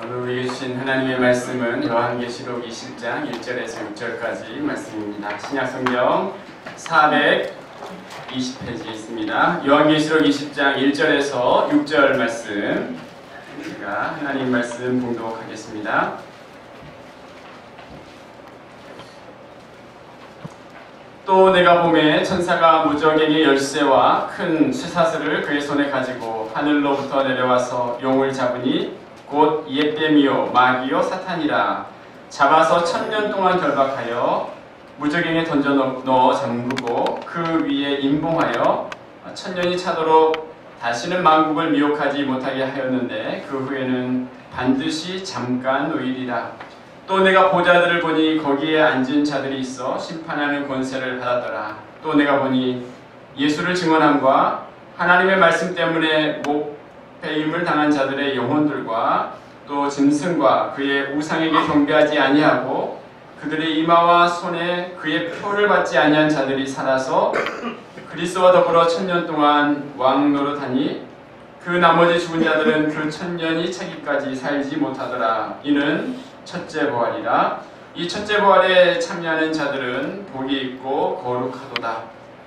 오늘 우리에게 주신 하나님의 말씀은 요한계시록 20장 1절에서 6절까지 말씀입니다. 신약성경 420페이지에 있습니다. 요한계시록 20장 1절에서 6절 말씀, 제가 하나님 말씀 봉독하겠습니다. 또 내가 보매 천사가 무저갱의 열쇠와 큰 쇠사슬을 그의 손에 가지고 하늘로부터 내려와서 용을 잡으니 곧 옛뱀이요 마귀요 사탄이라. 잡아서 1000년 동안 결박하여 무저갱에 던져 넣어 잠그고 그 위에 임봉하여 1000년이 차도록 다시는 만국을 미혹하지 못하게 하였는데 그 후에는 반드시 잠깐 노일이라. 또 내가 보좌들을 보니 거기에 앉은 자들이 있어 심판하는 권세를 받았더라. 또 내가 보니 예수를 증언함과 하나님의 말씀 때문에 목배임을 당한 자들의 영혼들과 또 짐승과 그의 우상에게 경배하지 아니하고 그들의 이마와 손에 그의 표를 받지 아니한 자들이 살아서 그리스도와 더불어 1000년 동안 왕 노릇하니 그 나머지 죽은 자들은 그 1000년이 차기까지 살지 못하더라. 이는 첫째 부활이라. 이 첫째 부활에 참여하는 자들은 복이 있고 거룩하도다.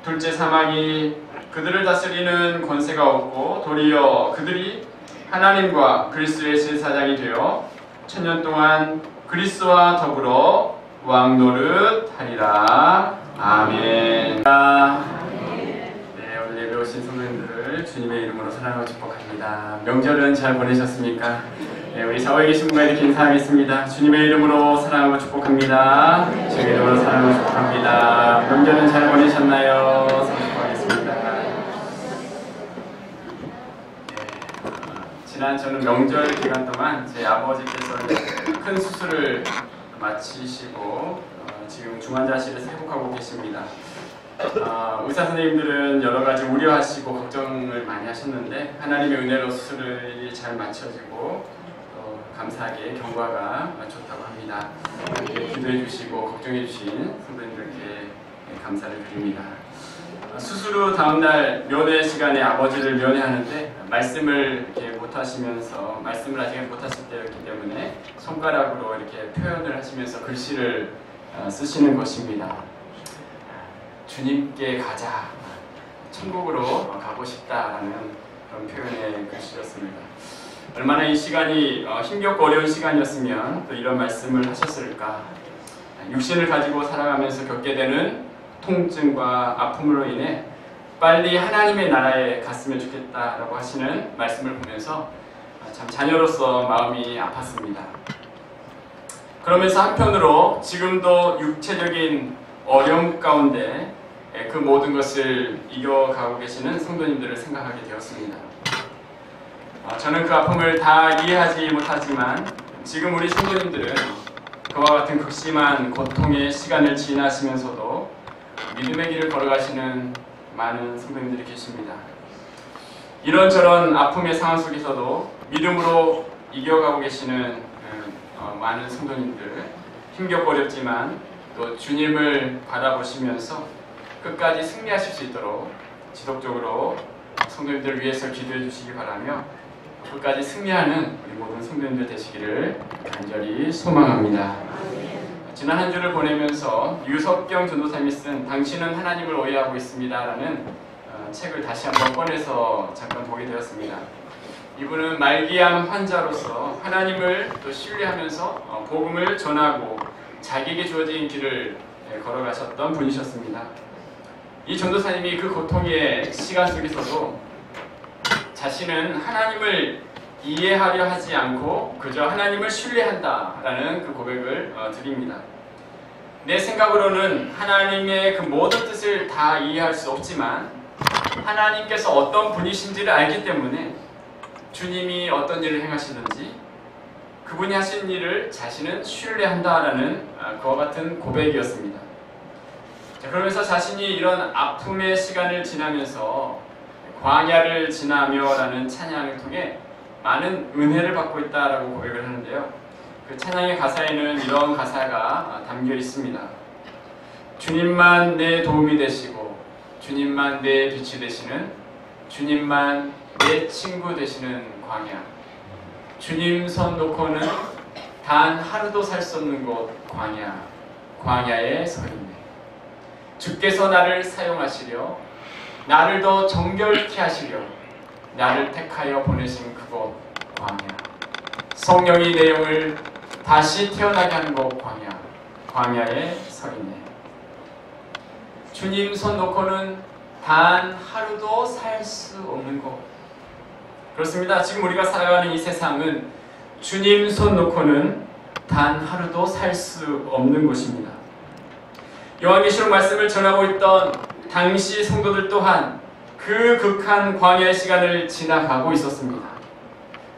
둘째 사망이 그들을 다스리는 권세가 없고 도리어 그들이 하나님과 그리스도의 제사장이 되어 1000년 동안 그리스도와 더불어 왕노릇하리라. 아멘. 오늘 예배 오신 성도님들을 주님의 이름으로 사랑하고 축복합니다. 명절은 잘 보내셨습니까? 우리 좌우에 계신 분과 이렇게 인사하겠습니다. 주님의 이름으로 사랑하고 축복합니다. 주님의 이름으로 사랑하고 축복합니다. 명절은 잘 보내셨나요? 축복하겠습니다. 지난 저는 명절 기간 동안 제 아버지께서 큰 수술을 마치시고 지금 중환자실에서 회복하고 계십니다. 의사 선생님들은 여러 가지 우려하시고 걱정을 많이 하셨는데 하나님의 은혜로 수술이 잘 마쳐지고 감사하게 경과가 좋다고 합니다. 기도해 주시고 걱정해 주신 성도님들께 감사를 드립니다. 수술 후 다음날 면회 시간에 아버지를 면회하는데 말씀을 이렇게 못하시면서 말씀을 아직 못하실 때였기 때문에 손가락으로 이렇게 표현을 하시면서 글씨를 쓰시는 것입니다. 주님께 가자, 천국으로 가고 싶다라는 그런 표현의 글씨였습니다. 얼마나 이 시간이 힘겹고 어려운 시간이었으면 또 이런 말씀을 하셨을까. 육신을 가지고 살아가면서 겪게 되는 통증과 아픔으로 인해 빨리 하나님의 나라에 갔으면 좋겠다라고 하시는 말씀을 보면서 참 자녀로서 마음이 아팠습니다. 그러면서 한편으로 지금도 육체적인 어려움 가운데 그 모든 것을 이겨가고 계시는 성도님들을 생각하게 되었습니다. 저는 그 아픔을 다 이해하지 못하지만 지금 우리 성도님들은 그와 같은 극심한 고통의 시간을 지나시면서도 믿음의 길을 걸어가시는 많은 성도님들이 계십니다. 이런저런 아픔의 상황 속에서도 믿음으로 이겨가고 계시는 많은 성도님들, 힘겹고 어렵지만 또 주님을 바라보시면서 끝까지 승리하실 수 있도록 지속적으로 성도님들을 위해서 기도해 주시기 바라며 끝까지 승리하는 우리 모든 성도님들 되시기를 간절히 소망합니다. 지난 한 주를 보내면서 유석경 전도사님이 쓴 당신은 하나님을 오해하고 있습니다 라는 책을 다시 한번 꺼내서 잠깐 보게 되었습니다. 이분은 말기암 환자로서 하나님을 또 신뢰하면서 복음을 전하고 자기에게 주어진 길을 걸어가셨던 분이셨습니다. 이 전도사님이 그 고통의 시간 속에서도 자신은 하나님을 이해하려 하지 않고 그저 하나님을 신뢰한다라는 그 고백을 드립니다. 내 생각으로는 하나님의 그 모든 뜻을 다 이해할 수 없지만 하나님께서 어떤 분이신지를 알기 때문에 주님이 어떤 일을 행하시는지 그분이 하신 일을 자신은 신뢰한다라는 그와 같은 고백이었습니다. 그러면서 자신이 이런 아픔의 시간을 지나면서 광야를 지나며라는 찬양을 통해 많은 은혜를 받고 있다라고 고백을 하는데요. 그 찬양의 가사에는 이런 가사가 담겨 있습니다. 주님만 내 도움이 되시고 주님만 내 빛이 되시는 주님만 내 친구 되시는 광야. 주님 손 놓고는 단 하루도 살 수 없는 곳 광야에 서 있네. 주께서 나를 사용하시려 나를 더 정결케 하시려 나를 택하여 보내신 그곳 광야. 성령이 내 영을 다시 태어나게 하는 곳 광야에 서 있네. 주님 손 놓고는 단 하루도 살 수 없는 곳. 그렇습니다. 지금 우리가 살아가는 이 세상은 주님 손 놓고는 단 하루도 살 수 없는 곳입니다. 요한계시록 말씀을 전하고 있던 당시 성도들 또한 그 극한 광야의 시간을 지나가고 있었습니다.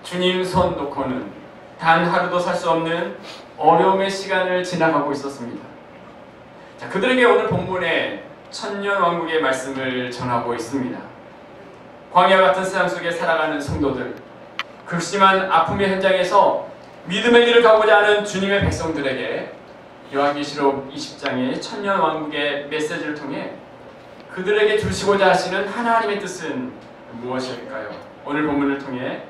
주님 손 놓고는 단 하루도 살 수 없는 어려움의 시간을 지나가고 있었습니다. 자, 그들에게 오늘 본문에 천년왕국의 말씀을 전하고 있습니다. 광야 같은 세상 속에 살아가는 성도들, 극심한 아픔의 현장에서 믿음의 길을 가고자 하는 주님의 백성들에게 요한계시록 20장의 천년왕국의 메시지를 통해 그들에게 주시고자 하시는 하나님의 뜻은 무엇일까요? 오늘 본문을 통해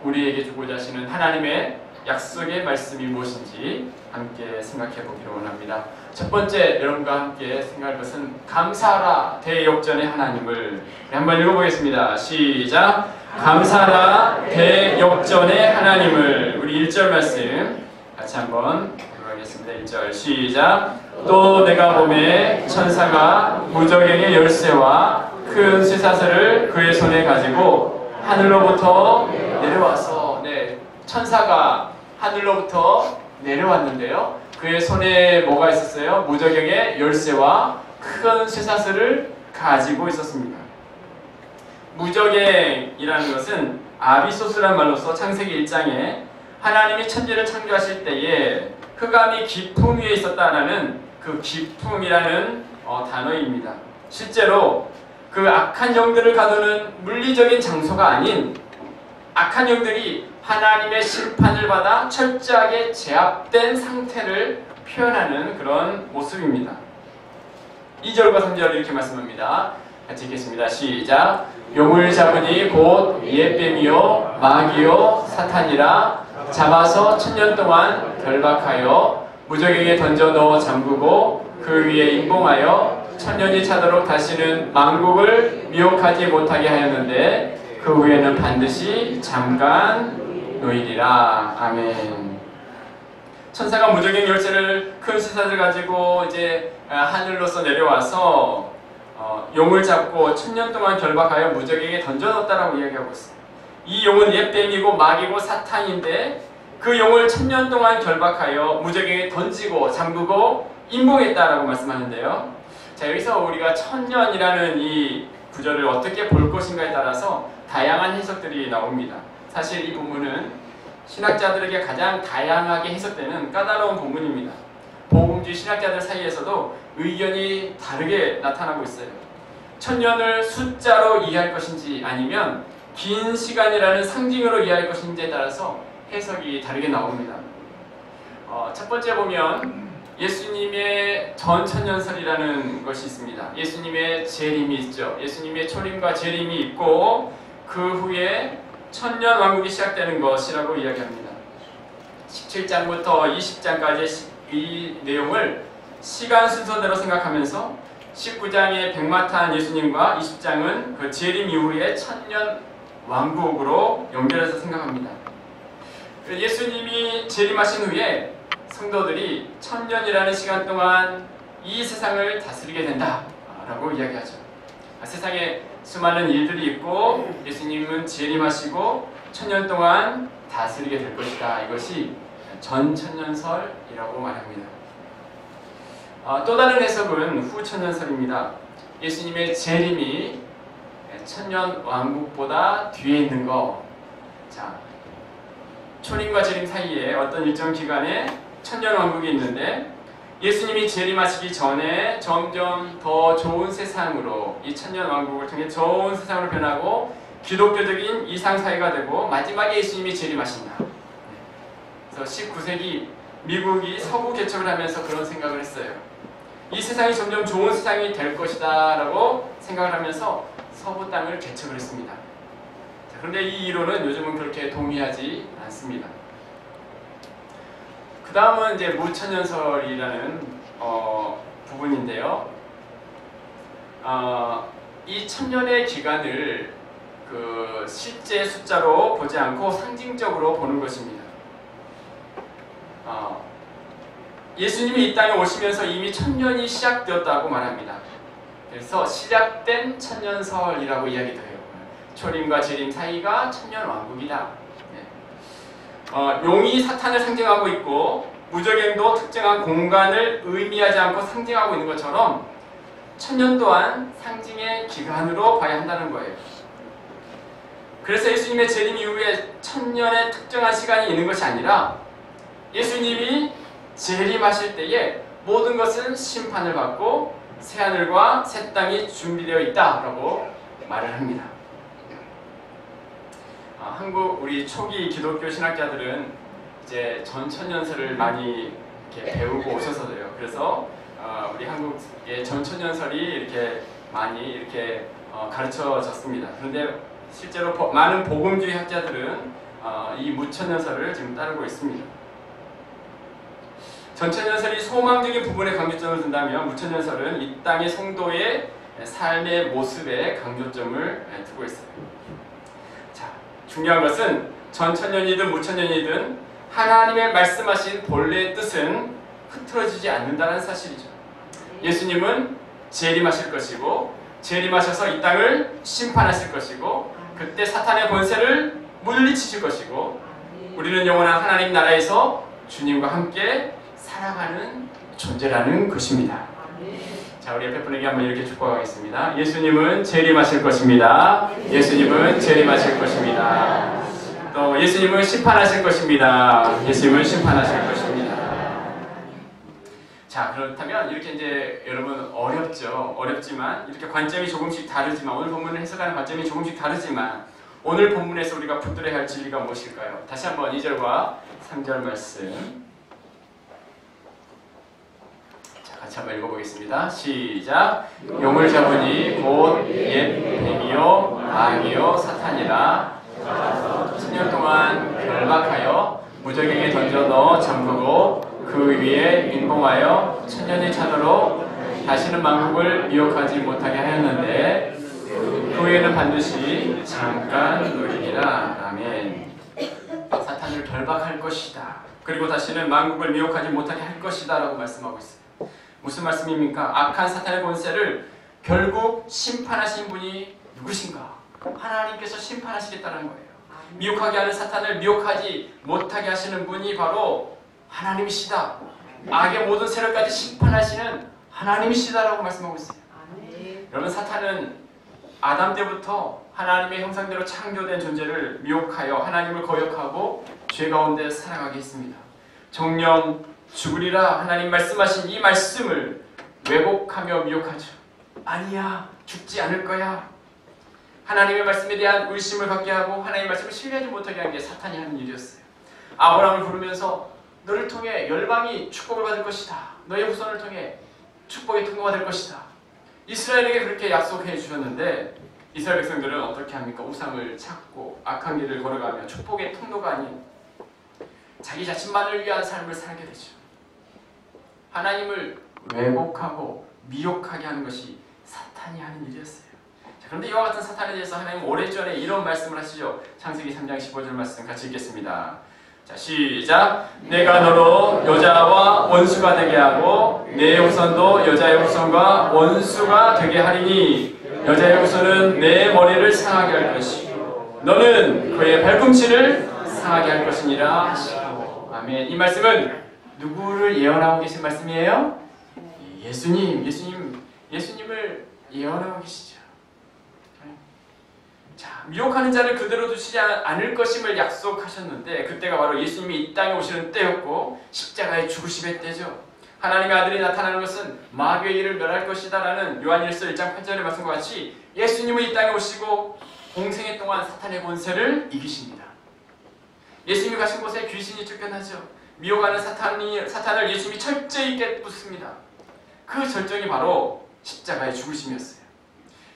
우리에게 주고자 하시는 하나님의 약속의 말씀이 무엇인지 함께 생각해 보기로 원합니다. 첫 번째 여러분과 함께 생각할 것은 감사하라 대역전의 하나님을 한번 읽어보겠습니다. 시작! 감사하라 대역전의 하나님을. 우리 1절 말씀 같이 한번 읽어보겠습니다. 1절 시작! 또 내가 보매 천사가 무저갱의 열쇠와 큰 쇠사슬을 그의 손에 가지고 하늘로부터 내려와서, 천사가 하늘로부터 내려왔는데요. 그의 손에 뭐가 있었어요? 무저갱의 열쇠와 큰 쇠사슬을 가지고 있었습니다. 무저갱이라는 것은 아비소스란 말로서 창세기 1장에 하나님이 천지를 창조하실 때에 흑암이 깊음 위에 있었다라는 그 깊음이라는 단어입니다. 실제로 그 악한 영들을 가두는 물리적인 장소가 아닌 악한 영들이 하나님의 심판을 받아 철저하게 제압된 상태를 표현하는 그런 모습입니다. 2절과 3절 이렇게 말씀합니다. 같이 읽겠습니다. 시작! 용을 잡으니 곧 옛뱀이요 마귀요 사탄이라 잡아서 천년 동안 결박하여 무저갱에 던져 넣어 잠그고 그 위에 임봉하여 천년이 차도록 다시는 만국을 미혹하지 못하게 하였는데 그 후에는 반드시 잠깐 노일이라. 아멘. 천사가 무저갱 열쇠를 큰 쇠사슬을 가지고 이제 하늘로서 내려와서 용을 잡고 천년 동안 결박하여 무저갱에 던져넣었다라고 이야기하고 있어요. 이 용은 옛뱀이고 마귀고 사탄인데 그 용을 천년 동안 결박하여 무저갱에 던지고 잠그고 임봉했다라고 말씀하는데요. 자, 여기서 우리가 천년이라는 이 구절을 어떻게 볼 것인가에 따라서 다양한 해석들이 나옵니다. 사실 이 본문은 신학자들에게 가장 다양하게 해석되는 까다로운 본문입니다. 복음주의 신학자들 사이에서도 의견이 다르게 나타나고 있어요. 천년을 숫자로 이해할 것인지 아니면 긴 시간이라는 상징으로 이해할 것인지에 따라서 해석이 다르게 나옵니다. 첫 번째 보면 예수님의 전천년설이라는 것이 있습니다. 예수님의 재림이 있죠. 예수님의 초림과 재림이 있고 그 후에 천년 왕국이 시작되는 것이라고 이야기합니다. 17장부터 20장까지 이 내용을 시간 순서대로 생각하면서 19장의 백마탄 예수님과 20장은 그 재림 이후의 천년 왕국으로 연결해서 생각합니다. 예수님이 재림하신 후에 성도들이 천년이라는 시간 동안 이 세상을 다스리게 된다라고 이야기하죠. 세상에 수많은 일들이 있고 예수님은 재림하시고 천년 동안 다스리게 될 것이다. 이것이 전천년설이라고 말합니다. 또 다른 해석은 후천년설입니다. 예수님의 재림이 천년 왕국보다 뒤에 있는 거. 자, 초림과 재림 사이에 어떤 일정 기간에 천년 왕국이 있는데 예수님이 재림하시기 전에 점점 더 좋은 세상으로 이 천년 왕국을 통해 좋은 세상으로 변하고 기독교적인 이상사회가 되고 마지막에 예수님이 재림하신다. 그래서 19세기 미국이 서부 개척을 하면서 그런 생각을 했어요. 이 세상이 점점 좋은 세상이 될 것이다 라고 생각을 하면서 서부 땅을 개척을 했습니다. 그런데 이 이론은 요즘은 그렇게 동의하지 않습니다. 그 다음은 이제 무천년설이라는 부분인데요. 이 천년의 기간을 그 실제 숫자로 보지 않고 상징적으로 보는 것입니다. 예수님이 이 땅에 오시면서 이미 천년이 시작되었다고 말합니다. 그래서 시작된 천년설이라고 이야기도 해요. 초림과 재림 사이가 천년왕국이다. 용이 사탄을 상징하고 있고 무적행도 특정한 공간을 의미하지 않고 상징하고 있는 것처럼 천년 또한 상징의 기간으로 봐야 한다는 거예요. 그래서 예수님의 재림 이후에 천년의 특정한 시간이 있는 것이 아니라 예수님이 재림하실 때에 모든 것은 심판을 받고 새하늘과 새 땅이 준비되어 있다라고 말을 합니다. 한국 우리 초기 기독교 신학자들은 이제 전천년설을 많이 이렇게 배우고 오셔서요. 그래서 우리 한국의 전천년설이 이렇게 많이 이렇게 가르쳐졌습니다. 그런데 실제로 많은 복음주의 학자들은 이 무천년설을 지금 따르고 있습니다. 전천년설이 소망적인 부분에 강조점을 둔다면 무천년설은 이 땅의 성도의 삶의 모습에 강조점을 두고 있어요. 자, 중요한 것은 전천년이든 무천년이든 하나님의 말씀하신 본래의 뜻은 흐트러지지 않는다는 사실이죠. 예수님은 재림하실 것이고 재림하셔서 이 땅을 심판하실 것이고 그때 사탄의 권세를 물리치실 것이고 우리는 영원한 하나님 나라에서 주님과 함께 살아가는 존재라는 것입니다. 자, 우리 옆에 분에게 한번 이렇게 축복하겠습니다. 예수님은 재림하실 것입니다. 예수님은 재림하실 것입니다. 또 예수님은 심판하실 것입니다. 예수님은 심판하실 것입니다. 자, 그렇다면 이렇게 이제 여러분 어렵지만 이렇게 관점이 조금씩 다르지만 오늘 본문을 해석하는 관점이 조금씩 다르지만 오늘 본문에서 우리가 붙들어야 할 진리가 무엇일까요? 다시 한번 2절과 3절 말씀 같이 한번 읽어보겠습니다. 시작. 용을 잡으니 곧 옛 뱀이요 마귀요 사탄이라 천년 동안 결박하여 무적에게 던져 넣어 잠그고 그 위에 민봉하여 천년이 차도록 다시는 만국을 미혹하지 못하게 하였는데 그 후에는 반드시 잠깐 노리리라. 아멘. 사탄을 결박할 것이다. 그리고 다시는 만국을 미혹하지 못하게 할 것이다 라고 말씀하고 있어요. 무슨 말씀입니까? 악한 사탄의 권세를 결국 심판하신 분이 누구신가? 하나님께서 심판하시겠다는 거예요. 미혹하게 하는 사탄을 미혹하지 못하게 하시는 분이 바로 하나님이시다. 악의 모든 세력까지 심판하시는 하나님이시다라고 말씀하고 있어요. 여러분, 사탄은 아담 때부터 하나님의 형상대로 창조된 존재를 미혹하여 하나님을 거역하고 죄 가운데 살아가게 했습니다. 정령 죽으리라 하나님 말씀하신 이 말씀을 왜곡하며 미혹하죠. 아니야, 죽지 않을 거야. 하나님의 말씀에 대한 의심을 갖게 하고 하나님의 말씀을 신뢰하지 못하게 하는 게 사탄이 하는 일이었어요. 아브라함을 부르면서 너를 통해 열방이 축복을 받을 것이다. 너의 후손을 통해 축복의 통로가 될 것이다. 이스라엘에게 그렇게 약속해 주셨는데 이스라엘 백성들은 어떻게 합니까? 우상을 찾고 악한 길을 걸어가며 축복의 통로가 아닌 자기 자신만을 위한 삶을 살게 되죠. 하나님을 왜곡하고 미혹하게 하는 것이 사탄이 하는 일이었어요. 자, 그런데 이와 같은 사탄에 대해서 하나님은 오래전에 이런 말씀을 하시죠. 창세기 3장 15절 말씀 같이 읽겠습니다. 자, 시작. 내가 너로 여자와 원수가 되게 하고 내 후손도 여자의 후손과 원수가 되게 하리니 여자의 후손은 내 머리를 상하게 할 것이고 너는 그의 발꿈치를 상하게 할 것이니라 하시고. 아멘. 이 말씀은 누구를 예언하고 계신 말씀이에요? 예수님을 예언하고 계시죠. 자, 미혹하는 자를 그대로 두시지 않을 것임을 약속하셨는데 그때가 바로 예수님이 이 땅에 오시는 때였고 십자가에 죽으심의 때죠. 하나님의 아들이 나타나는 것은 마귀의 일을 멸할 것이다 라는 요한일서 1장 8절의 말씀과 같이 예수님은 이 땅에 오시고 공생애 동안 사탄의 권세를 이기십니다. 예수님이 가신 곳에 귀신이 쫓겨나죠. 미혹하는 사탄을 예수님이 철저히 깨부숩니다. 그 절정이 바로 십자가의 죽으심이었어요.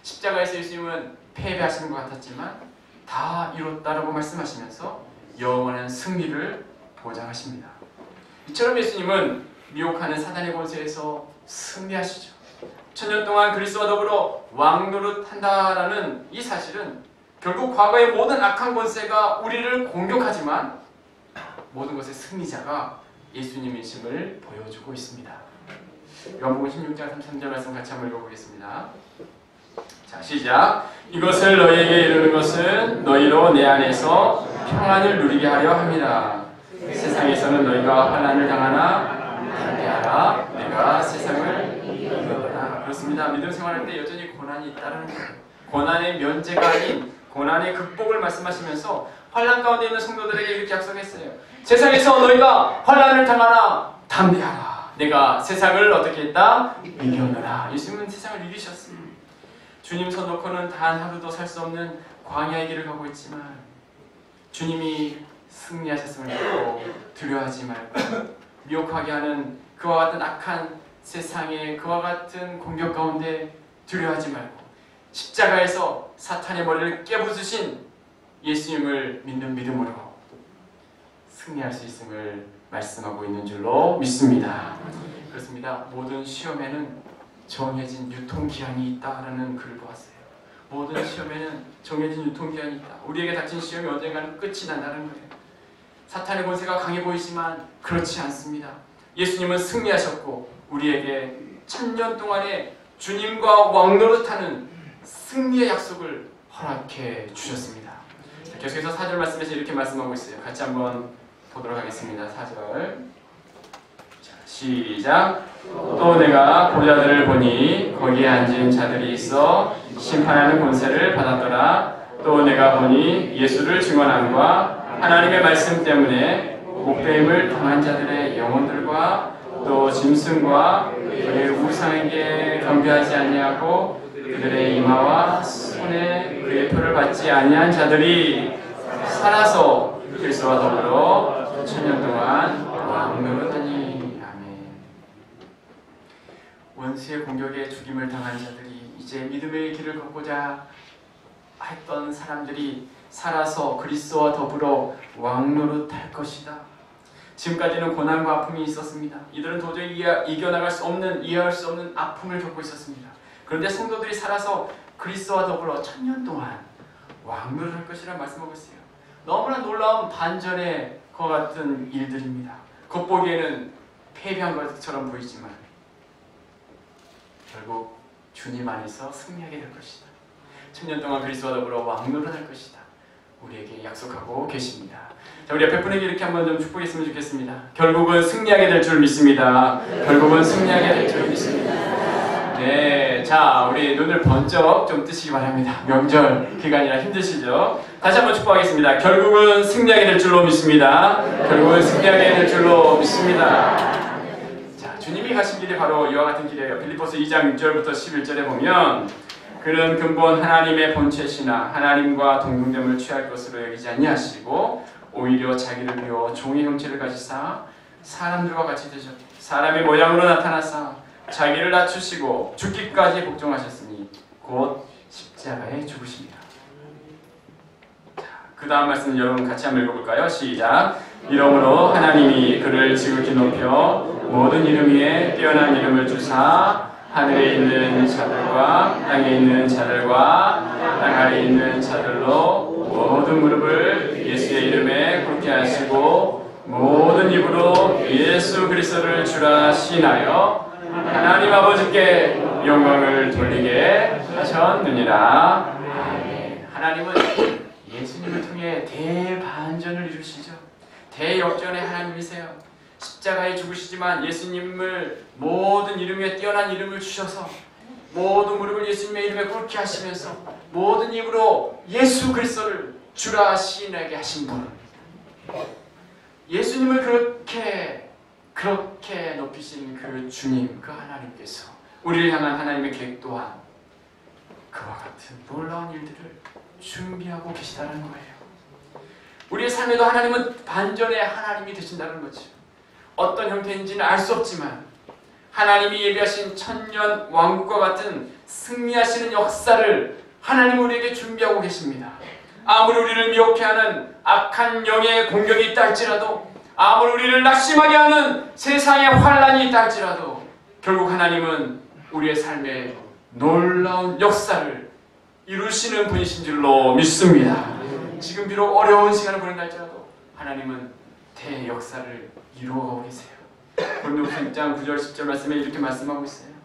십자가에서 예수님은 패배하시는 것 같았지만 다 이뤘다라고 말씀하시면서 영원한 승리를 보장하십니다. 이처럼 예수님은 미혹하는 사단의 권세에서 승리하시죠. 천년 동안 그리스도와 더불어 왕노릇한다라는 이 사실은 결국 과거의 모든 악한 권세가 우리를 공격하지만 모든 것의 승리자가 예수님이심을 보여주고 있습니다. 요한복음 16장 33절 말씀 같이 한번 읽어보겠습니다. 자, 시작. 이것을 너희에게 이르는 것은 너희로 내 안에서 평안을 누리게 하려 함이라. 세상에서는 너희가 환난을 당하나 담대하라. 내가 세상을 이겼노라. 그렇습니다. 믿음 생활할 때 여전히 고난이 있다는 거예요. 고난의 면제가 아닌 고난의 극복을 말씀하시면서 환난 가운데 있는 성도들에게 이렇게 약속했어요. 세상에서 너희가 환난을 당하나 담대하라. 내가 세상을 어떻게 했다? 이겼노라. 예수님은 세상을 이기셨습니다. 주님 손 놓고는 단 하루도 살 수 없는 광야의 길을 가고 있지만 주님이 승리하셨음을 믿고 두려워하지 말고 미혹하게 하는 그와 같은 악한 세상의 그와 같은 공격 가운데 두려워하지 말고 십자가에서 사탄의 머리를 깨부수신 예수님을 믿는 믿음으로 승리할 수 있음을 말씀하고 있는 줄로 믿습니다. 그렇습니다. 모든 시험에는 정해진 유통기한이 있다라는 글을 보았어요. 모든 시험에는 정해진 유통기한이 있다. 우리에게 닥친 시험이 언젠가는 끝이 난다는 거예요. 사탄의 권세가 강해 보이지만 그렇지 않습니다. 예수님은 승리하셨고 우리에게 천년 동안의 주님과 왕노릇하는 승리의 약속을 허락해 주셨습니다. 계속해서 4절 말씀에서 이렇게 말씀하고 있어요. 같이 한번 보도록 하겠습니다. 4절 시작. 또 내가 보좌들을 보니 거기에 앉은 자들이 있어 심판하는 권세를 받았더라. 또 내가 보니 예수를 증언함과 하나님의 말씀 때문에 목배임을 당한 자들의 영혼들과 또 짐승과 그의 우상에게 경배하지 아니하고 그들의 이마와 손에 그의 표를 받지 아니한 자들이 살아서 그리스도와 더불어 천년 동안 왕노릇하니. 원수의 공격에 죽임을 당한 자들이 이제 믿음의 길을 걷고자 했던 사람들이 살아서 그리스도와 더불어 왕노릇할 것이다. 지금까지는 고난과 아픔이 있었습니다. 이들은 도저히 이겨나갈 수 없는, 이해할 수 없는 아픔을 겪고 있었습니다. 그런데 성도들이 살아서 그리스도와 더불어 천년 동안 왕노릇할 것이라 말씀하고 있어요. 너무나 놀라운 반전의 그와 같은 일들입니다. 겉보기에는 패배한 것처럼 보이지만 결국 주님 안에서 승리하게 될 것이다. 천년 동안 그리스도와 더불어 왕노릇할 것이다. 우리에게 약속하고 계십니다. 자, 우리 옆에 분에게 이렇게 한번 좀 축복했으면 좋겠습니다. 결국은 승리하게 될 줄 믿습니다. 결국은 승리하게 될 줄 믿습니다. 네, 자, 우리 눈을 번쩍 좀 뜨시기 바랍니다. 명절 기간이라 힘드시죠? 다시 한번 축복하겠습니다. 결국은 승리하게 될 줄로 믿습니다. 결국은 승리하게 될 줄로 믿습니다. 주님이 가신 길이 바로 이와 같은 길이에요. 빌립보서 2장 6절부터 11절에 보면 그는 근본 하나님의 본체시나 하나님과 동등됨을 취할 것으로 여기지 아니하시고 오히려 자기를 비워 종의 형체를 가지사 사람들과 같이 되셨고 사람의 모양으로 나타나사 자기를 낮추시고 죽기까지 복종하셨으니 곧 십자가에 죽으십니다. 그 다음 말씀 여러분 같이 한번 읽어볼까요? 시작. 이러므로 하나님이 그를 지극히 높여 모든 이름 위에 뛰어난 이름을 주사 하늘에 있는 자들과 땅에 있는 자들과 땅 아래에 있는 자들로 모든 무릎을 예수의 이름에 꿇게 하시고 모든 입으로 예수 그리스도를 주라 시인하여 하나님 아버지께 영광을 돌리게 하셨느니라. 아멘. 하나님은 예수님을 통해 대반전을 이루시죠. 대역전의 하나님이세요. 십자가에 죽으시지만 예수님을 모든 이름 위에 뛰어난 이름을 주셔서 모든 무릎을 예수님의 이름에 꿇게 하시면서 모든 입으로 예수 그리스도를 주라 시인하게 하신 분, 예수님을 그렇게 높이신 그 주님, 그 하나님께서 우리를 향한 하나님의 계획 또한 그와 같은 놀라운 일들을 준비하고 계시다는 거예요. 우리의 삶에도 하나님은 반전의 하나님이 되신다는 거죠. 어떤 형태인지는 알 수 없지만 하나님이 예비하신 천년 왕국과 같은 승리하시는 역사를 하나님 우리에게 준비하고 계십니다. 아무리 우리를 미혹해하는 악한 영의 공격이 있다 할지라도, 아무리 우리를 낙심하게 하는 세상의 환란이 있다 할지라도 결국 하나님은 우리의 삶에 놀라운 역사를 이루시는 분이신 줄로 믿습니다. 지금 비록 어려운 시간을 보낸다 할지라도 하나님은 대역사를 이루어가고 계세요. 고린도후서 6장 9절 10절 말씀에 이렇게 말씀하고 있어요.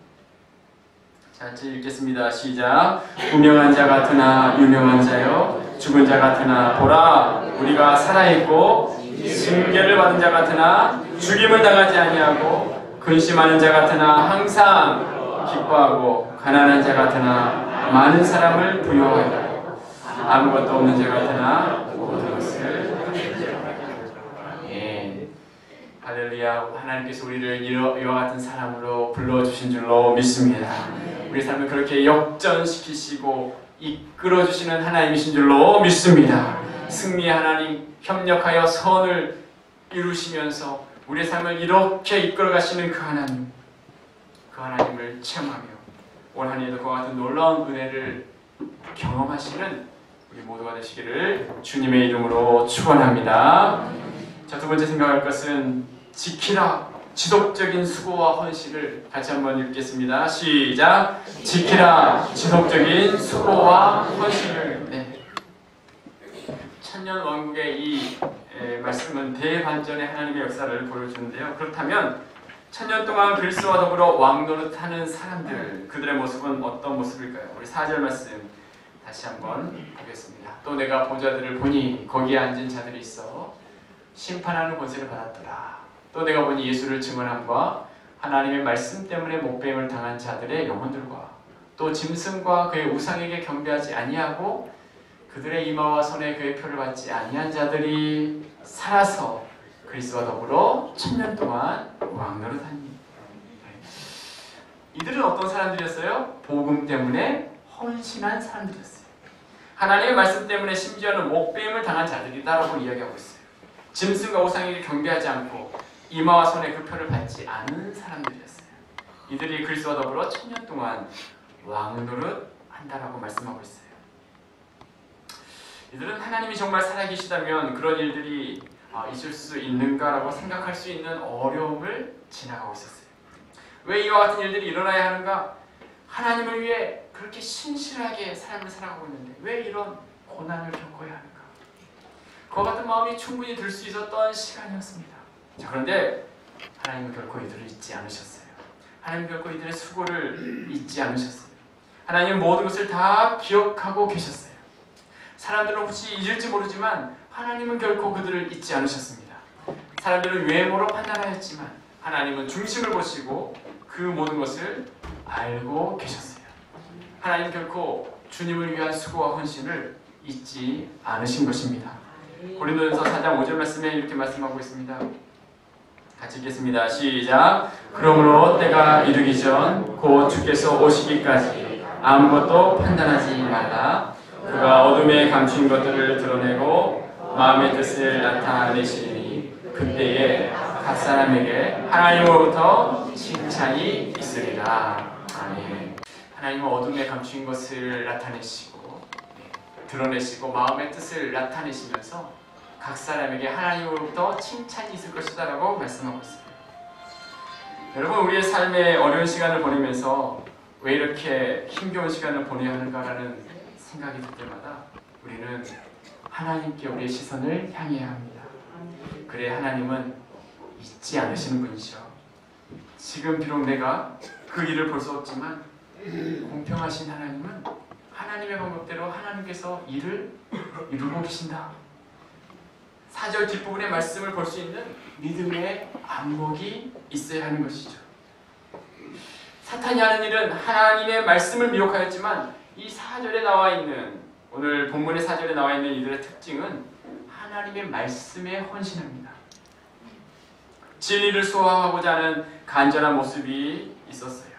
자, 같이 읽겠습니다. 시작. 무명한 자 같으나 유명한 자여, 죽은 자 같으나 보라 우리가 살아있고, 징계를 받은 자 같으나 죽임을 당하지 아니하고, 근심하는 자 같으나 항상 기뻐하고, 가난한 자 같으나 많은 사람을 부유하게, 아무것도 없는 자 같으나 모든 것을 할렐루야. 하나님께서 우리를 이와 같은 사람으로 불러주신 줄로 믿습니다. 우리 삶을 그렇게 역전시키시고 이끌어주시는 하나님이신 줄로 믿습니다. 승리의 하나님, 협력하여 선을 이루시면서 우리의 삶을 이렇게 이끌어가시는 그 하나님을 체험하며 올 한 해도 그와 같은 놀라운 은혜를 경험하시는 우리 모두가 되시기를 주님의 이름으로 축원합니다. 자, 두 번째 생각할 것은 지키라, 지속적인 수고와 헌신을 같이 한번 읽겠습니다. 시작. 지키라, 지속적인 수고와 헌신을. 네. 천년 왕국의 이 말씀은 대반전의 하나님의 역사를 보여주는데요. 그렇다면 천년 동안 그리스도와 더불어 왕노릇하는 사람들, 그들의 모습은 어떤 모습일까요? 우리 4절 말씀 다시 한번 보겠습니다. 또 내가 보좌들을 보니 거기에 앉은 자들이 있어 심판하는 권세를 받았더라. 또 내가 보니 예수를 증언함과 하나님의 말씀 때문에 목배임을 당한 자들의 영혼들과 또 짐승과 그의 우상에게 경배하지 아니하고 그들의 이마와 손에 그의 표를 받지 아니한 자들이 살아서 그리스도와 더불어 천년 동안 왕노릇하니. 이들은 어떤 사람들이었어요? 복음 때문에 헌신한 사람들이었어요. 하나님의 말씀 때문에 심지어는 목배임을 당한 자들이다라고 이야기하고 있어요. 짐승과 우상에게 경배하지 않고 이마와 손에 그 표를 받지 않은 사람들이었어요. 이들이 그리스도와 더불어 천년 동안 왕노릇 한다라고 말씀하고 있어요. 이들은 하나님이 정말 살아계시다면 그런 일들이 있을 수 있는가라고 생각할 수 있는 어려움을 지나가고 있었어요. 왜 이와 같은 일들이 일어나야 하는가? 하나님을 위해 그렇게 신실하게 삶을 살아가고 있는데 왜 이런 고난을 겪어야 하는가? 그와 같은 마음이 충분히 들 수 있었던 시간이었습니다. 자, 그런데 하나님은 결코 이들을 잊지 않으셨어요. 하나님은 결코 이들의 수고를 잊지 않으셨어요. 하나님은 모든 것을 다 기억하고 계셨어요. 사람들은 혹시 잊을지 모르지만 하나님은 결코 그들을 잊지 않으셨습니다. 사람들은 외모로 판단하였지만 하나님은 중심을 보시고 그 모든 것을 알고 계셨어요. 하나님은 결코 주님을 위한 수고와 헌신을 잊지 않으신 것입니다. 고린도전서 4장 5절 말씀에 이렇게 말씀하고 있습니다. 같이 읽겠습니다. 시작. 그러므로 때가 이르기 전 곧 주께서 오시기까지 아무것도 판단하지 말라. 그가 어둠에 감춘 것들을 드러내고 마음의 뜻을 나타내시니 그때에 각 사람에게 하나님으로부터 칭찬이 있으리라. 아멘. 하나님은 어둠에 감춘 것을 나타내시고 드러내시고 마음의 뜻을 나타내시면서 각 사람에게 하나님으로부터 칭찬이 있을 것이다 라고 말씀하고 있어요. 여러분, 우리의 삶에 어려운 시간을 보내면서 왜 이렇게 힘겨운 시간을 보내야 하는가라는 생각이 들 때마다 우리는 하나님께 우리의 시선을 향해야 합니다. 그래, 하나님은 잊지 않으시는 분이죠. 지금 비록 내가 그 일을 볼 수 없지만 공평하신 하나님은 하나님의 방법대로 하나님께서 일을 이루고 계신다. 4절 뒷부분의 말씀을 볼 수 있는 믿음의 안목이 있어야 하는 것이죠. 사탄이 하는 일은 하나님의 말씀을 미혹하였지만 이 4절에 나와 있는, 오늘 본문의 4절에 나와 있는 이들의 특징은 하나님의 말씀에 헌신합니다. 진리를 소화하고자 하는 간절한 모습이 있었어요.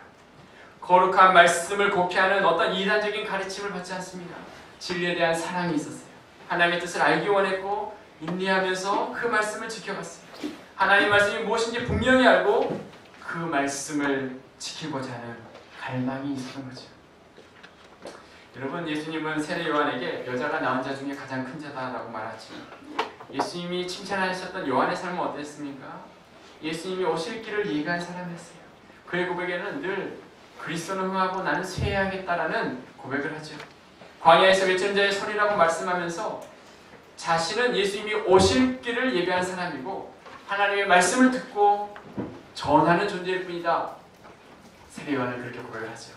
거룩한 말씀을 곡해하는 어떤 이단적인 가르침을 받지 않습니다. 진리에 대한 사랑이 있었어요. 하나님의 뜻을 알기 원했고 인내하면서 그 말씀을 지켜갔어요. 하나님의 말씀이 무엇인지 분명히 알고 그 말씀을 지키고자 하는 갈망이 있었던 거죠. 여러분, 예수님은 세례 요한에게 여자가 낳은 자 중에 가장 큰 자다라고 말하지. 예수님이 칭찬하셨던 요한의 삶은 어땠습니까? 예수님이 오실 길을 예비한 사람이었어요. 그의 고백에는 늘 그리스도는 흥하고 나는 쇠해야겠다라는 고백을 하죠. 광야에서 외치는 자의 소리라고 말씀하면서 자신은 예수님이 오실 길을 예비한 사람이고 하나님의 말씀을 듣고 전하는 존재일 뿐이다. 세례 요한은 그렇게 고백을 하죠.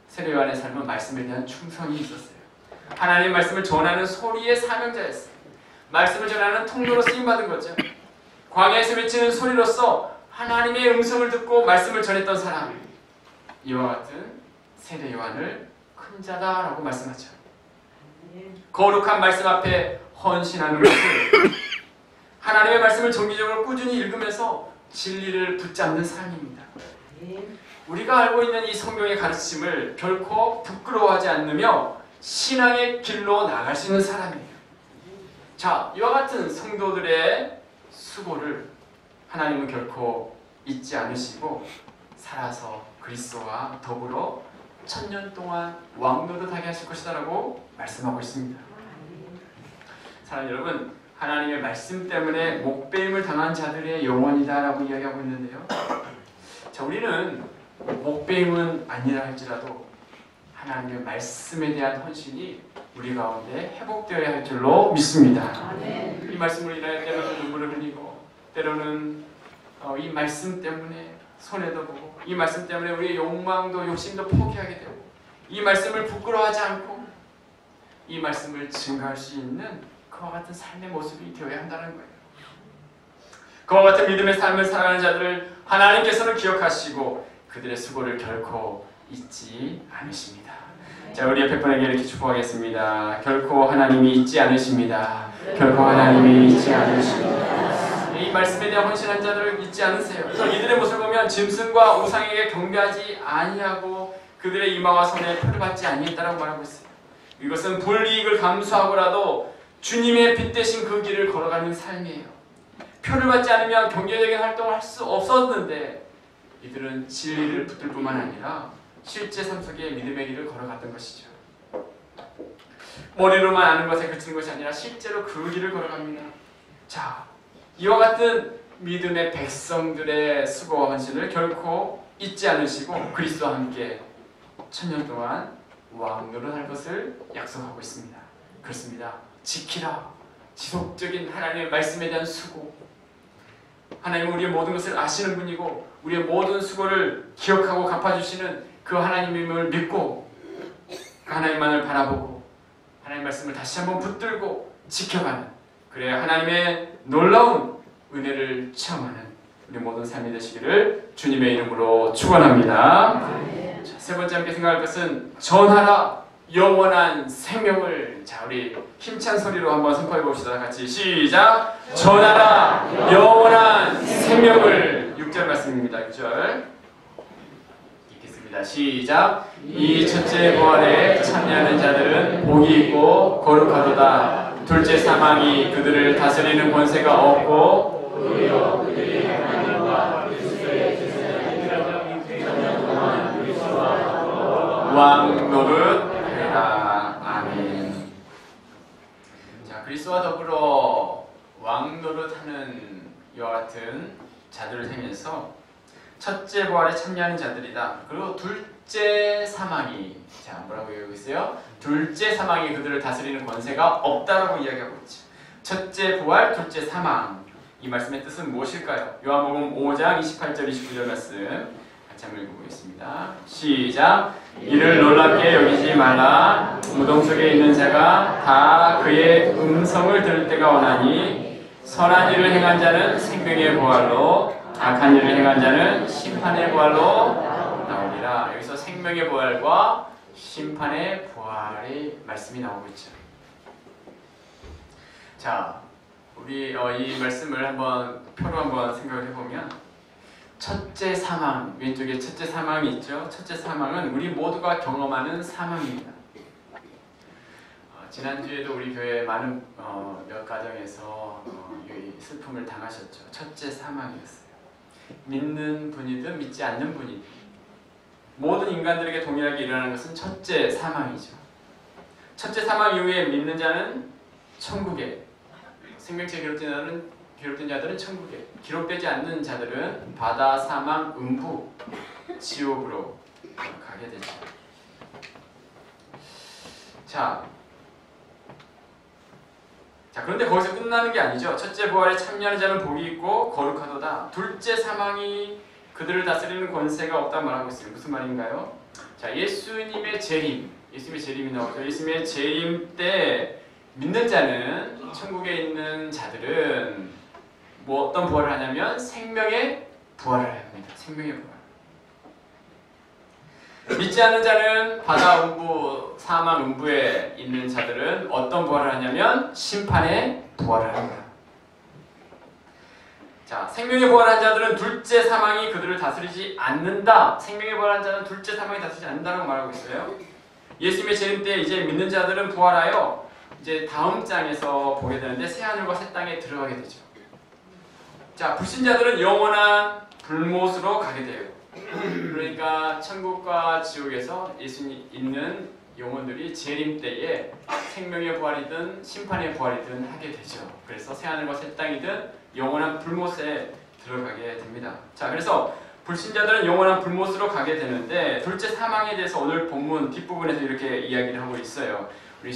세례 요한의 삶은 말씀에 대한 충성이 있었어요. 하나님의 말씀을 전하는 소리의 사명자였어요. 말씀을 전하는 통로로 쓰임받은 거죠. 광야에서 외치는 소리로서 하나님의 음성을 듣고 말씀을 전했던 사람, 이와 같은 세례 요한을 큰 자다라고 말씀하죠. 거룩한 말씀 앞에 헌신하는 것을, 하나님의 말씀을 정기적으로 꾸준히 읽으면서 진리를 붙잡는 삶입니다. 우리가 알고 있는 이 성경의 가르침을 결코 부끄러워하지 않으며 신앙의 길로 나갈 수 있는 사람이에요. 자, 이와 같은 성도들의 수고를 하나님은 결코 잊지 않으시고 살아서 그리스도와 더불어 1000년 동안 왕노릇하게 하실 것이다라고 말씀하고 있습니다. 사랑하는 여러분, 하나님의 말씀 때문에 목배임을 당한 자들의 영원이다라고 이야기하고 있는데요. 자, 우리는 목배임은 아니라 할지라도 하나님의 말씀에 대한 헌신이 우리 가운데 회복되어야 할 줄로 믿습니다. 이 말씀으로 인하여 때로는 눈물을 흘리고 때로는 이 말씀 때문에 손해도 보고 이 말씀 때문에 우리의 욕망도 욕심도 포기하게 되고 이 말씀을 부끄러워하지 않고 이 말씀을 증거할 수 있는 그와 같은 삶의 모습이 되어야 한다는 거예요. 그와 같은 믿음의 삶을 살아가는 자들을 하나님께서는 기억하시고 그들의 수고를 결코 잊지 않으십니다. 자, 우리 옆에 분에게 이렇게 축복하겠습니다. 결코 하나님이 잊지 않으십니다. 결코 하나님이 잊지 않으십니다. 이 말씀에 대한 헌신한 자들을 잊지 않으세요. 이들의 모습을 보면 짐승과 우상에게 경배하지 아니하고 그들의 이마와 손에 표를 받지 아니했다라고 말하고 있어요. 이것은 불이익을 감수하고라도 주님의 빛 대신 그 길을 걸어가는 삶이에요. 표를 받지 않으면 경제적인 활동을 할 수 없었는데 이들은 진리를 붙들 뿐만 아니라 실제 삶 속에 믿음의 길을 걸어갔던 것이죠. 머리로만 아는 것에 그치는 것이 아니라 실제로 그 길을 걸어갑니다. 자, 이와 같은 믿음의 백성들의 수고와 헌신을 결코 잊지 않으시고 그리스도와 함께 1000년 동안 왕노릇할 것을 약속하고 있습니다. 그렇습니다. 지키라. 지속적인 하나님의 말씀에 대한 수고. 하나님은 우리의 모든 것을 아시는 분이고 우리의 모든 수고를 기억하고 갚아주시는 그 하나님임을 믿고 그 하나님만을 바라보고 하나님 말씀을 다시 한번 붙들고 지켜가는, 그래야 하나님의 놀라운 은혜를 체험하는 우리 모든 삶이 되시기를 주님의 이름으로 축원합니다. 자, 세 번째 함께 생각할 것은 전하라 영원한 생명을. 자, 우리 힘찬 소리로 한번 선포해 봅시다. 같이 시작. 전하라 영원한 생명을. 6절 말씀입니다. 6절 읽겠습니다. 시작. 이 첫째 부활에 참여하는 자들은 복이 있고 거룩하도다. 둘째 사망이 그들을 다스리는 권세가 없고 오히려 그들이 하나님과 그리스도의 왕노릇하리라. 아멘. 자, 그리스도와 더불어 왕노릇하는 이와 같은 자들을 세면서 첫째 부활에 참여하는 자들이다. 그리고 둘째 사망이, 자, 뭐라고 얘기하고 있어요? 둘째 사망이 그들을 다스리는 권세가 없다라고 이야기하고 있죠. 첫째 부활, 둘째 사망. 이 말씀의 뜻은 무엇일까요? 요한복음 5장 28절 29절 말씀 같이 한번 읽어보겠습니다. 시작. 이를 놀랍게 여기지 말라. 무덤 속에 있는 자가 다 그의 음성을 들을 때가 오나니 선한 일을 행한 자는 생명의 부활로 악한 일을 행한 자는 심판의 부활로 나오리라. 여기서 생명의 부활과 심판의 부활의 말씀이 나오고 있죠. 자, 우리 이 말씀을 한번 표로 한번 생각을 해보면 첫째 사망, 왼쪽에 첫째 사망이 있죠. 첫째 사망은 우리 모두가 경험하는 사망입니다. 지난주에도 우리 교회 많은 몇 가정에서 이 슬픔을 당하셨죠. 첫째 사망이었어요. 믿는 분이든 믿지 않는 분이든 모든 인간들에게 동일하게 일어나는 것은 첫째 사망이죠. 첫째 사망 이후에 믿는 자는 천국에, 생명체에 기록된 자들은 천국에, 기록되지 않는 자들은 바다, 사망, 음부, 지옥으로 가게 되죠. 자, 그런데 거기서 끝나는 게 아니죠. 첫째 부활에 참여하는 자는 복이 있고 거룩하도다. 둘째 사망이 그들을 다스리는 권세가 없다고 말하고 있어요. 무슨 말인가요? 자, 예수님의 재림이 나오죠. 예수님의 재림 때 믿는 자는, 천국에 있는 자들은 뭐 어떤 부활을 하냐면 생명의 부활을 합니다. 생명의 부활. 믿지 않는 자는 바다 음부, 사망 음부에 있는 자들은 어떤 부활을 하냐면 심판의 부활을 합니다. 자, 생명의 부활한 자들은 둘째 사망이 그들을 다스리지 않는다. 생명의 부활한 자는 둘째 사망이 다스리지 않는다고 말하고 있어요. 예수님의 재림 때 이제 믿는 자들은 부활하여 이제 다음 장에서 보게 되는데 새하늘과 새 땅에 들어가게 되죠. 자, 불신자들은 영원한 불못으로 가게 돼요. 그러니까 천국과 지옥에서 예수님 있는 영혼들이 재림 때에 생명의 부활이든 심판의 부활이든 하게 되죠. 그래서 새하늘과 새 땅이든 영원한 불못에 들어가게 됩니다. 자, 그래서 불신자들은 영원한 불못으로 가게 되는데 둘째 사망에 대해서 오늘 본문 뒷부분에서 이렇게 이야기를 하고 있어요. 우리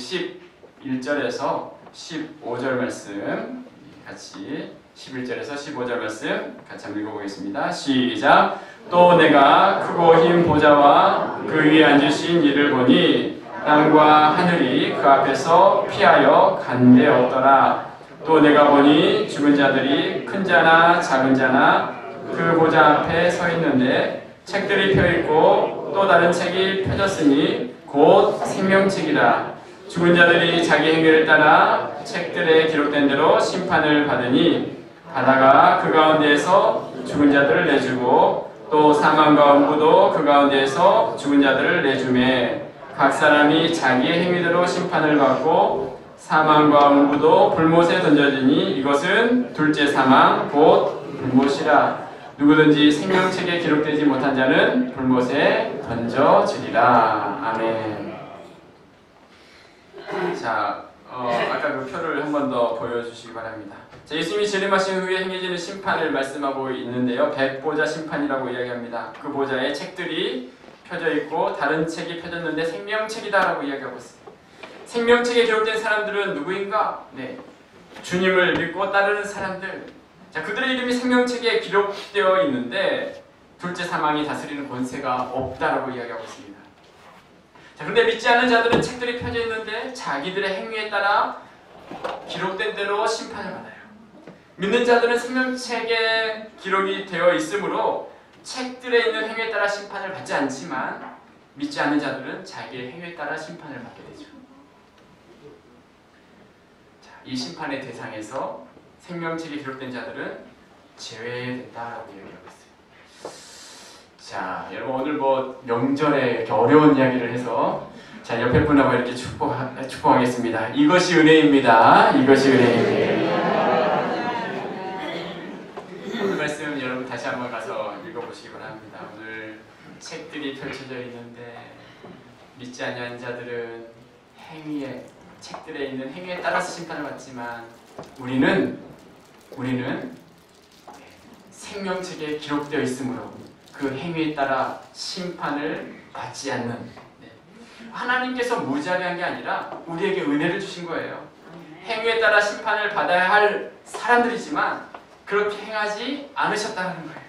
11절에서 15절 말씀 같이 11절에서 15절 말씀 같이 한번 읽어보겠습니다. 시작! 또 내가 크고 흰 보좌와 그 위에 앉으신 이를 보니 땅과 하늘이 그 앞에서 피하여 간대었더라. 또 내가 보니 죽은 자들이 큰 자나 작은 자나 그 보좌 앞에 서 있는데 책들이 펴있고 또 다른 책이 펴졌으니 곧 생명책이라. 죽은 자들이 자기 행위를 따라 책들에 기록된 대로 심판을 받으니 바다가 그 가운데에서 죽은 자들을 내주고 또 사망과 음부도 그 가운데에서 죽은 자들을 내주매 각 사람이 자기의 행위대로 심판을 받고 사망과 음부도 불못에 던져지니 이것은 둘째 사망 곧 불못이라. 누구든지 생명책에 기록되지 못한 자는 불못에 던져지리라. 아멘. 자, 아까 그 표를 한 번 더 보여주시기 바랍니다. 자, 예수님이 재림하신 후에 행해지는 심판을 말씀하고 있는데요. 백보자 심판이라고 이야기합니다. 그 보좌에 책들이 펴져 있고 다른 책이 펴졌는데 생명책이다라고 이야기하고 있습니다. 생명책에 기록된 사람들은 누구인가? 네, 주님을 믿고 따르는 사람들. 자, 그들의 이름이 생명책에 기록되어 있는데 둘째 사망이 다스리는 권세가 없다라고 이야기하고 있습니다. 자, 그런데 믿지 않는 자들은 책들이 펴져 있는데 자기들의 행위에 따라 기록된 대로 심판을 받아요. 믿는 자들은 생명책에 기록이 되어 있으므로 책들에 있는 행위에 따라 심판을 받지 않지만 믿지 않는 자들은 자기의 행위에 따라 심판을 받게 되죠. 자, 이 심판의 대상에서 생명책에 기록된 자들은 제외된다라고 얘기하고 있어요. 자, 여러분 오늘 뭐 명절에 이렇게 어려운 이야기를 해서 자, 옆에 분하고 이렇게 축복하겠습니다. 이것이 은혜입니다. 이것이 은혜입니다. 오늘 말씀 여러분 다시 한번 가서 읽어보시기 바랍니다. 오늘 책들이 펼쳐져 있는데 믿지 않는 자들은 행위에, 책들에 있는 행위에 따라서 심판을 받지만 우리는 생명책에 기록되어 있으므로 그 행위에 따라 심판을 받지 않는, 하나님께서 무지하게 한 게 아니라 우리에게 은혜를 주신 거예요. 행위에 따라 심판을 받아야 할 사람들이지만 그렇게 행하지 않으셨다는 거예요.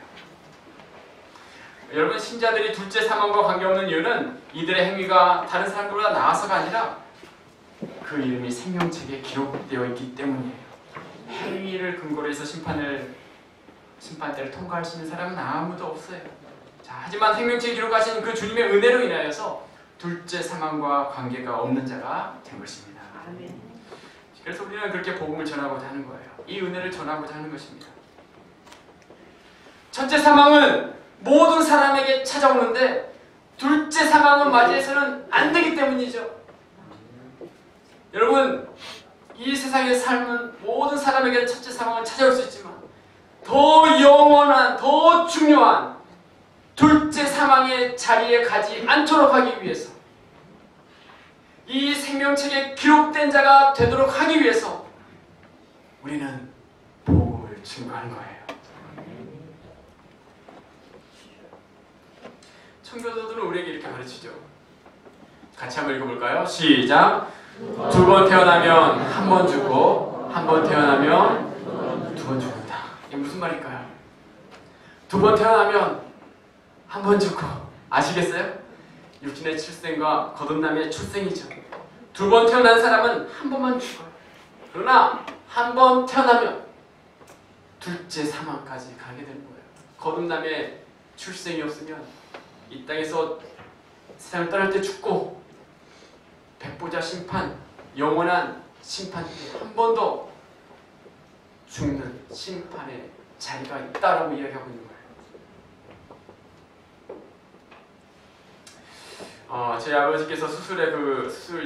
여러분, 신자들이 둘째 사망과 관계없는 이유는 이들의 행위가 다른 사람들보다 나아서가 아니라 그 이름이 생명책에 기록되어 있기 때문이에요. 행위를 근거로 해서 심판대를 통과할 수 있는 사람은 아무도 없어요. 자, 하지만 생명책에 기록하신 그 주님의 은혜로 인하여서 둘째 사망과 관계가 없는 자가 된 것입니다. 그래서 우리는 그렇게 복음을 전하고자 하는 거예요. 이 은혜를 전하고자 하는 것입니다. 첫째 사망은 모든 사람에게 찾아오는데 둘째 사망은 맞이해서는 안 되기 때문이죠. 여러분, 이 세상의 삶은 모든 사람에게는 첫째 사망은 찾아올 수 있지만 더 영원한, 더 중요한 둘째 사망의 자리에 가지 않도록 하기 위해서, 이 생명책에 기록된 자가 되도록 하기 위해서 우리는 복음을 증거하는 거예요. 청교도들은 우리에게 이렇게 가르치죠. 같이 한번 읽어볼까요? 시작! 두 번 태어나면 한 번 죽고, 한 번 태어나면 두 번 죽는다. 이게 무슨 말일까요? 두 번 태어나면 한 번 죽고, 아시겠어요? 육신의 출생과 거듭남의 출생이죠. 두 번 태어난 사람은 한 번만 죽어요. 그러나 한 번 태어나면 둘째 사망까지 가게 되는 거예요. 거듭남의 출생이 없으면 이 땅에서 세상을 떠날 때 죽고, 백보자 심판, 영원한 심판 때 한 번 더 죽는 심판의 자리가 있다라고 이야기하고 있는 거예요. 제 아버지께서 수술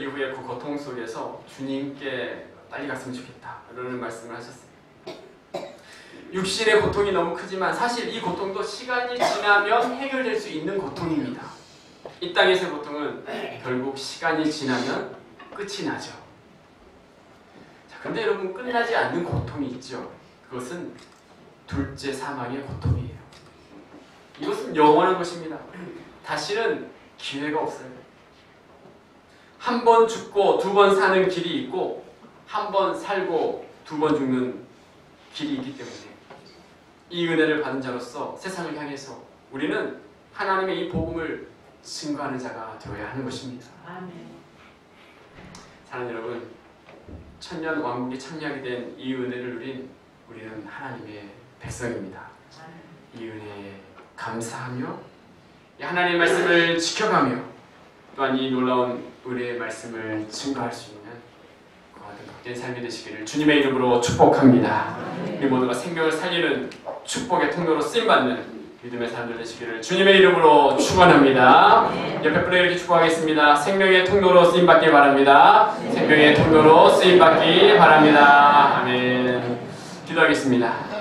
이후의 그 고통 속에서 주님께 빨리 갔으면 좋겠다 이런 말씀을 하셨어요. 육신의 고통이 너무 크지만 사실 이 고통도 시간이 지나면 해결될 수 있는 고통입니다. 이 땅에서의 고통은 결국 시간이 지나면 끝이 나죠. 자, 근데 여러분, 끝나지 않는 고통이 있죠. 그것은 둘째 사망의 고통이에요. 이것은 영원한 것입니다. 다시는 기회가 없어요. 한 번 죽고 두 번 사는 길이 있고, 한 번 살고 두 번 죽는 길이 있기 때문에 이 은혜를 받은 자로서 세상을 향해서 우리는 하나님의 이 복음을 증거하는 자가 되어야 하는 것입니다. 아멘. 사랑하는 여러분, 천년 왕국이 참여하게 된 이 은혜를 누린 우리는 하나님의 백성입니다. 이 은혜에 감사하며 이 하나님의 말씀을 지켜가며 또한 이 놀라운 은혜의 말씀을 증거할 수 있는 그와 같은 복된 삶이 되시기를 주님의 이름으로 축복합니다. 우리 모두가 생명을 살리는 축복의 통로로 쓰임받는 믿음의 사람들 되시기를 주님의 이름으로 축원합니다. 옆에 분에게 축복하겠습니다. 생명의 통로로 쓰임받기 바랍니다. 생명의 통로로 쓰임받기 바랍니다. 아멘. 기도하겠습니다.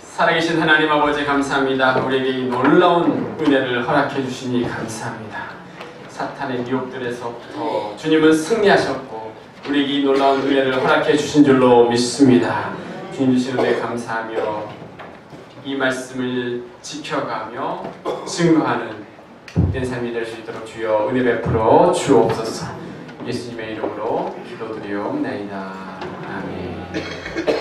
살아계신 하나님 아버지 감사합니다. 우리에게 이 놀라운 은혜를 허락해 주시니 감사합니다. 사탄의 미혹들에서부터 주님은 승리하셨고 우리에게 이 놀라운 은혜를 허락해 주신 줄로 믿습니다. 주님 주신 은혜 감사하며 이 말씀을 지켜가며 증거하는 복된 삶이 될 수 있도록 주여 은혜 베풀어 주옵소서. 예수님의 이름으로 기도드리옵나이다. 아멘.